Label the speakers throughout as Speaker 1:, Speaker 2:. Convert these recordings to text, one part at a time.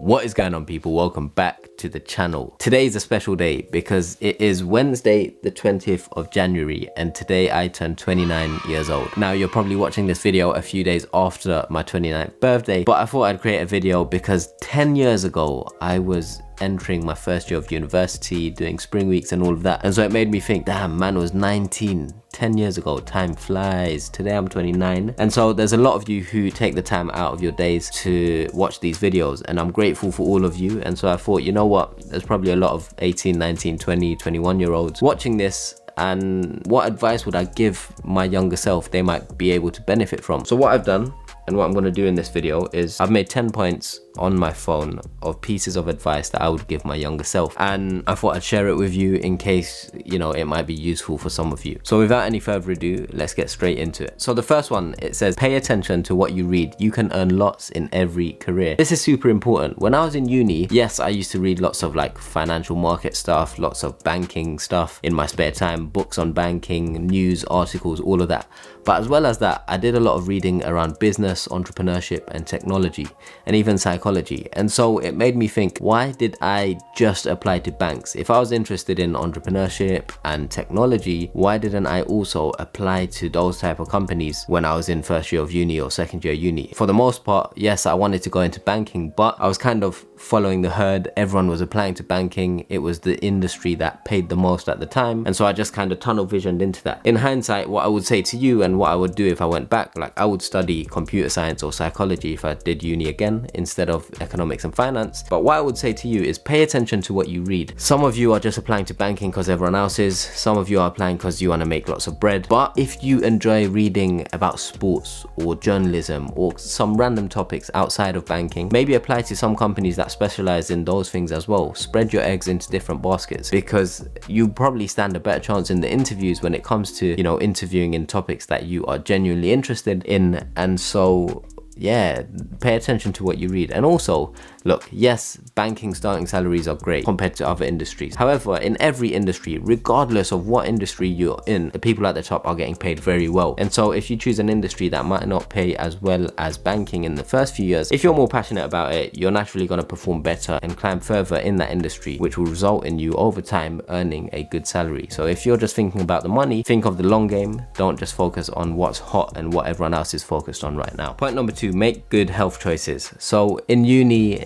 Speaker 1: What is going on, people? Welcome back to the channel. Today is a special day because it is Wednesday the 20th of January and today I turned 29 years old. Now you're probably watching this video a few days after my 29th birthday, but I thought I'd create a video because 10 years ago I was entering my first year of university, doing spring weeks and all of that, and so it made me think, damn, man was 19 10 years ago. Time flies. Today I'm 29, and so there's a lot of you who take the time out of your days to watch these videos, and I'm grateful for all of you. And so I thought, you know what, there's probably a lot of 18, 19, 20, 21 year olds watching this, and what advice would I give my younger self they might be able to benefit from? So what I've done and what I'm going to do in this video is I've made 10 points on my phone of pieces of advice that I would give my younger self, and I thought I'd share it with you in case, you know, it might be useful for some of you. So without any further ado, let's get straight into it. So the first one, it says, pay attention to what you read. You can earn lots in every career. This is super important. When I was in uni, yes, I used to read lots of like financial market stuff, lots of banking stuff in my spare time, books on banking, news, articles, all of that. But as well as that, I did a lot of reading around business, entrepreneurship and technology, and even psychology. And so it made me think, why did I just apply to banks? If I was interested in entrepreneurship and technology, why didn't I also apply to those type of companies when I was in first year of uni or second year uni? For the most part, yes, I wanted to go into banking, but I was kind of following the herd. Everyone was applying to banking. It was the industry that paid the most at the time, and so I just kind of tunnel visioned into that. In hindsight, what I would say to you and what I would do if I went back, like I would study computer science or psychology if I did uni again instead of economics and finance. But what I would say to you is pay attention to what you read. Some of you are just applying to banking because everyone else is. Some of you are applying because you want to make lots of bread. But if you enjoy reading about sports or journalism or some random topics outside of banking, maybe apply to some companies that specialize in those things as well. Spread your eggs into different baskets, because you probably stand a better chance in the interviews when it comes to, you know, interviewing in topics that you are genuinely interested in. And so yeah, pay attention to what you read. And also, look, yes, banking starting salaries are great compared to other industries. However, in every industry, regardless of what industry you're in, the people at the top are getting paid very well. And so if you choose an industry that might not pay as well as banking in the first few years, if you're more passionate about it, you're naturally going to perform better and climb further in that industry, which will result in you over time earning a good salary. So if you're just thinking about the money, think of the long game. Don't just focus on what's hot and what everyone else is focused on right now. Point number 2, make good health choices. So in uni,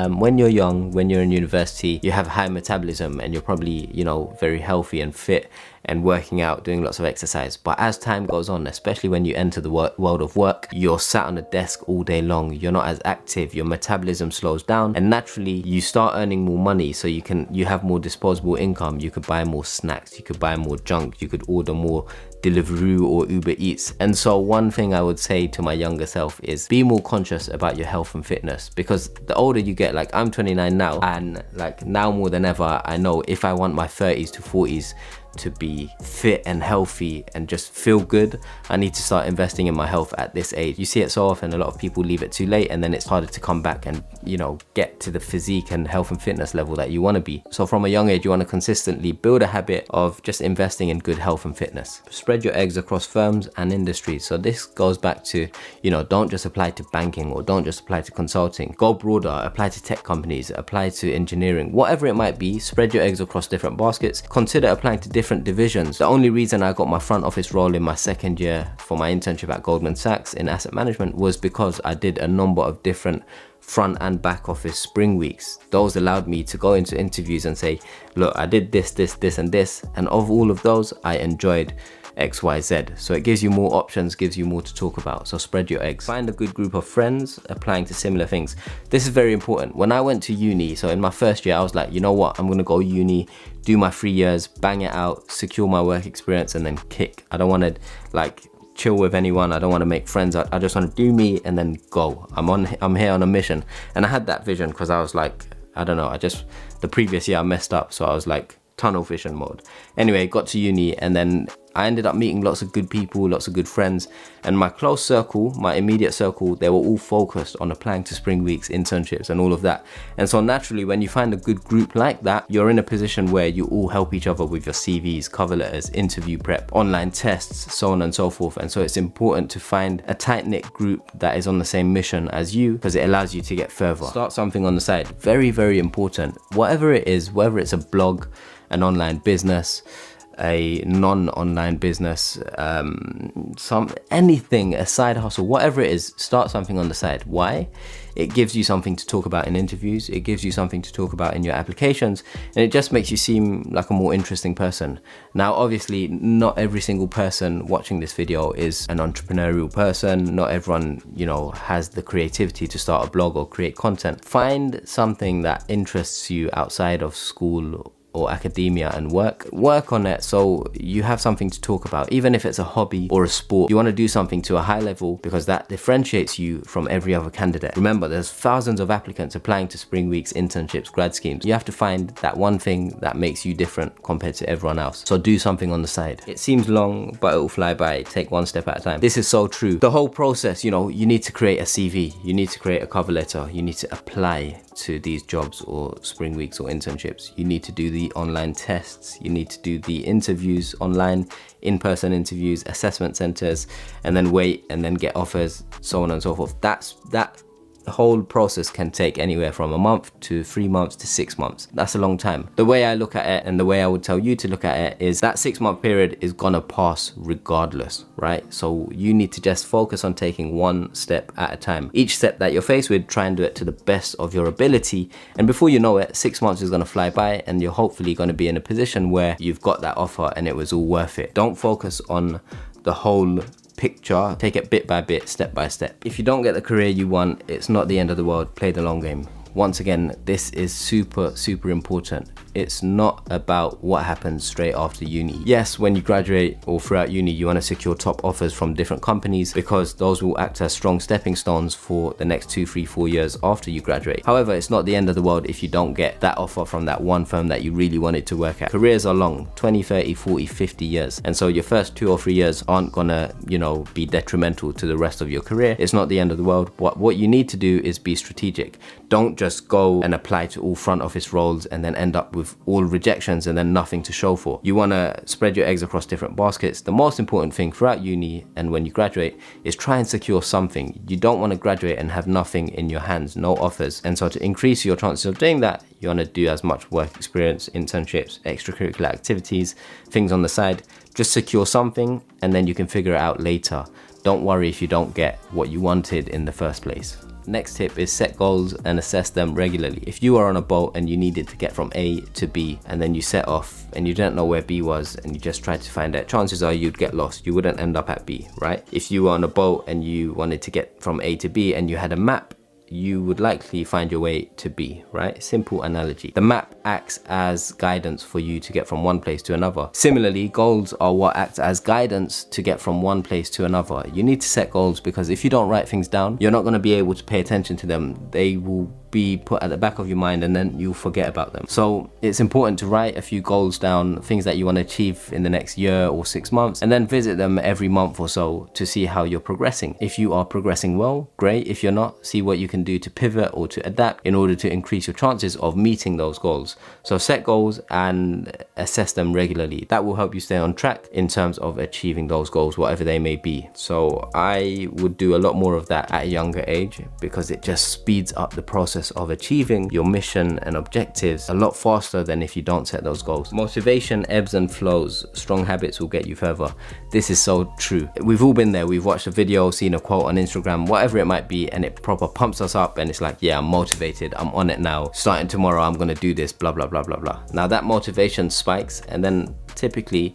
Speaker 1: when you're young, when you're in university, you have high metabolism and you're probably, you know, very healthy and fit and working out, doing lots of exercise. But as time goes on, especially when you enter the world of work, you're sat on a desk all day long. You're not as active, your metabolism slows down, and naturally you start earning more money. So you have more disposable income. You could buy more snacks, you could buy more junk, you could order more Deliveroo or Uber Eats. And so one thing I would say to my younger self is be more conscious about your health and fitness, because the older you get, like I'm 29 now, and like now more than ever, I know if I want my 30s to 40s to be fit and healthy and just feel good, I need to start investing in my health at this age. You see it so often, a lot of people leave it too late, and then it's harder to come back and, you know, get to the physique and health and fitness level that you want to be. So from a young age, you want to consistently build a habit of just investing in good health and fitness. Spread your eggs across firms and industries. So this goes back to, you know, don't just apply to banking or don't just apply to consulting. Go broader, apply to tech companies, apply to engineering, whatever it might be. Spread your eggs across different baskets. Consider applying to different divisions. The only reason I got my front office role in my second year for my internship at Goldman Sachs in asset management was because I did a number of different front and back office spring weeks. Those allowed me to go into interviews and say, look, I did this, and this, and of all of those, I enjoyed XYZ. So it gives you more options, gives you more to talk about. So spread your eggs. Find a good group of friends applying to similar things. This is very important. When I went to uni, so in my first year, I was like, you know what, I'm gonna go uni, do my 3 years, bang it out, secure my work experience, and then kick. I don't want to like chill with anyone. I don't want to make friends. I just want to do me and then go. I'm here on a mission. And I had that vision because I was like, I don't know, the previous year I messed up, so I was like tunnel vision mode. Anyway, got to uni, and then I ended up meeting lots of good people, lots of good friends, and my close circle, my immediate circle, they were all focused on applying to Spring Weeks, internships and all of that. And so naturally, when you find a good group like that, you're in a position where you all help each other with your CVs, cover letters, interview prep, online tests, so on and so forth. And so it's important to find a tight-knit group that is on the same mission as you, because it allows you to get further. Start something on the side. Very, very important. Whatever it is, whether it's a blog, an online business, a non-online business, anything, a side hustle, whatever it is, start something on the side. Why? It gives you something to talk about in interviews, it gives you something to talk about in your applications, and it just makes you seem like a more interesting person. Now, obviously, not every single person watching this video is an entrepreneurial person. Not everyone, you know, has the creativity to start a blog or create content. Find something that interests you outside of school or academia and work on it, so you have something to talk about. Even if it's a hobby or a sport, you want to do something to a high level, because that differentiates you from every other candidate. Remember, there's thousands of applicants applying to Spring Weeks, internships, grad schemes. You have to find that one thing that makes you different compared to everyone else. So do something on the side. It seems long, but it will fly by. Take one step at a time. This is so true. The whole process, you know, you need to create a CV, you need to create a cover letter, you need to apply to these jobs or Spring Weeks or internships. You need to do the online tests, you need to do the interviews online, in-person interviews, assessment centers, and then wait and then get offers, so on and so forth. That whole process can take anywhere from a month to 3 months to 6 months. That's a long time. The way I look at it, and the way I would tell you to look at it, is that 6-month period is gonna pass regardless, right? So you need to just focus on taking one step at a time. Each step that you're faced with, try and do it to the best of your ability, and before you know it, 6 months is gonna fly by, and you're hopefully gonna be in a position where you've got that offer and it was all worth it. Don't focus on the whole picture, take it bit by bit, step by step. If you don't get the career you want, it's not the end of the world. Play the long game. Once again, this is super important. It's not about what happens straight after uni. Yes, when you graduate or throughout uni, you want to secure top offers from different companies, because those will act as strong stepping stones for the next 2, 3, 4 years after you graduate. However, it's not the end of the world if you don't get that offer from that one firm that you really wanted to work at. Careers are long, 20, 30, 40, 50 years. And so your first 2 or 3 years aren't gonna, you know, be detrimental to the rest of your career. It's not the end of the world. What you need to do is be strategic. Don't just go and apply to all front office roles and then end up with all rejections and then nothing to show for. You want to spread your eggs across different baskets. The most important thing throughout uni and when you graduate is try and secure something. You don't want to graduate and have nothing in your hands, no offers. And so to increase your chances of doing that, you want to do as much work experience, internships, extracurricular activities, things on the side. Just secure something and then you can figure it out later. Don't worry if you don't get what you wanted in the first place. Next tip is set goals and assess them regularly. If you are on a boat and you needed to get from A to B, and then you set off and you didn't know where B was and you just tried to find it, chances are you'd get lost. You wouldn't end up at B, right? If you were on a boat and you wanted to get from A to B and you had a map, you would likely find your way to B, right? Simple analogy. The map acts as guidance for you to get from one place to another. Similarly, goals are what act as guidance to get from one place to another. You need to set goals, because if you don't write things down, you're not going to be able to pay attention to them. They will be put at the back of your mind and then you'll forget about them. So it's important to write a few goals down, things that you want to achieve in the next year or 6 months, and then visit them every month or so to see how you're progressing. If you are progressing well, great. If you're not, see what you can do to pivot or to adapt in order to increase your chances of meeting those goals. So set goals and assess them regularly. That will help you stay on track in terms of achieving those goals, whatever they may be. So I would do a lot more of that at a younger age, because it just speeds up the process of achieving your mission and objectives a lot faster than if you don't set those goals. Motivation ebbs and flows. Strong habits will get you further. This is so true. We've all been there. We've watched a video, seen a quote on Instagram, whatever it might be, and it proper pumps us up and it's like, yeah, I'm motivated, I'm on it now, starting tomorrow I'm gonna do this, blah blah blah blah blah. Now that motivation spikes and then typically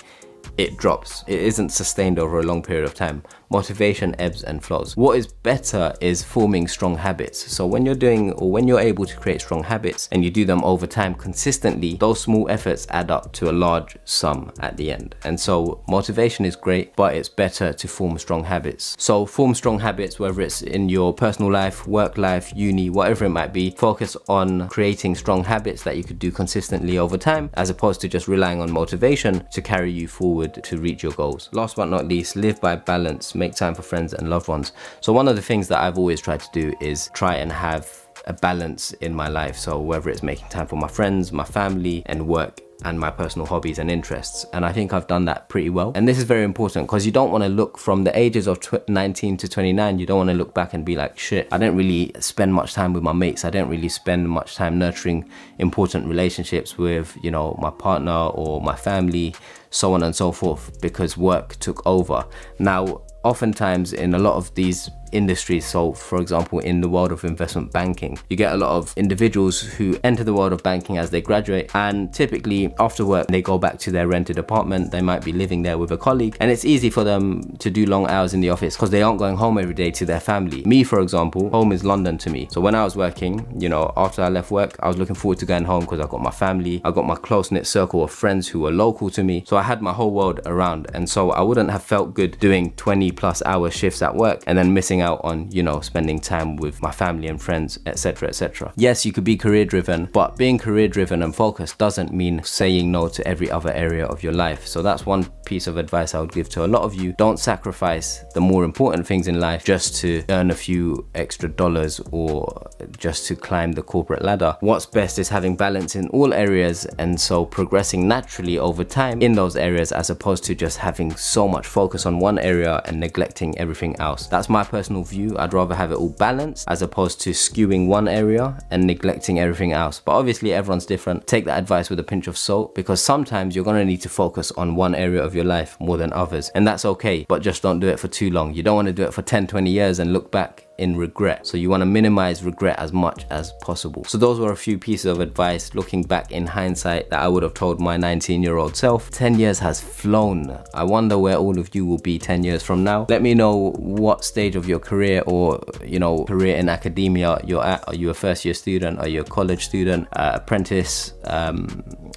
Speaker 1: it drops. It isn't sustained over a long period of time. Motivation ebbs and flows. What is better is forming strong habits. So when you're doing, or when you're able to create strong habits and you do them over time consistently, those small efforts add up to a large sum at the end. And so motivation is great, but it's better to form strong habits. So form strong habits, whether it's in your personal life, work life, uni, whatever it might be. Focus on creating strong habits that you could do consistently over time, as opposed to just relying on motivation to carry you forward forward to reach your goals. Last but not least, live by balance, make time for friends and loved ones. So one of the things that I've always tried to do is try and have a balance in my life. So whether it's making time for my friends, my family, and work, and my personal hobbies and interests, and I think I've done that pretty well. And this is very important because you don't want to look from the ages of 19 to 29, you don't want to look back and be like, shit, I didn't really spend much time with my mates, I didn't really spend much time nurturing important relationships with, you know, my partner or my family, so on and so forth, because work took over. Now, oftentimes in a lot of these industries, so for example in the world of investment banking, you get a lot of individuals who enter the world of banking as they graduate, and typically after work they go back to their rented apartment. They might be living there with a colleague, and it's easy for them to do long hours in the office because they aren't going home every day to their family. Me, for example, home is London to me. So when I was working, you know, after I left work, I was looking forward to going home because I got my family, I got my close-knit circle of friends who were local to me, so I had my whole world around. And so I wouldn't have felt good doing 20+ hour shifts at work and then missing out on, you know, spending time with my family and friends, etc, etc. Yes, you could be career driven, but being career driven and focused doesn't mean saying no to every other area of your life. So that's one piece of advice I would give to a lot of you. Don't sacrifice the more important things in life just to earn a few extra dollars or just to climb the corporate ladder. What's best is having balance in all areas, and so progressing naturally over time in those areas, as opposed to just having so much focus on one area and neglecting everything else. That's my personal view. I'd rather have it all balanced as opposed to skewing one area and neglecting everything else. But obviously everyone's different. Take that advice with a pinch of salt, because sometimes you're going to need to focus on one area of your life more than others, and that's okay, but just don't do it for too long. You don't want to do it for 10-20 years and look back in regret. So you want to minimize regret as much as possible. So those were a few pieces of advice looking back in hindsight that I would have told my 19-year-old self. 10 years has flown. I wonder where all of you will be 10 years from now. Let me know what stage of your career, or, you know, career in academia you're at. Are you a first year student? Are you a college student, apprentice?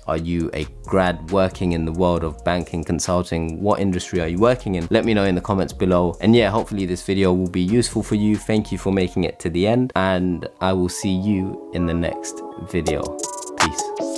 Speaker 1: Are you a grad working in the world of banking, consulting? What industry are you working in? Let me know in the comments below. And yeah, hopefully this video will be useful for you. Thank you for making it to the end, and I will see you in the next video. Peace.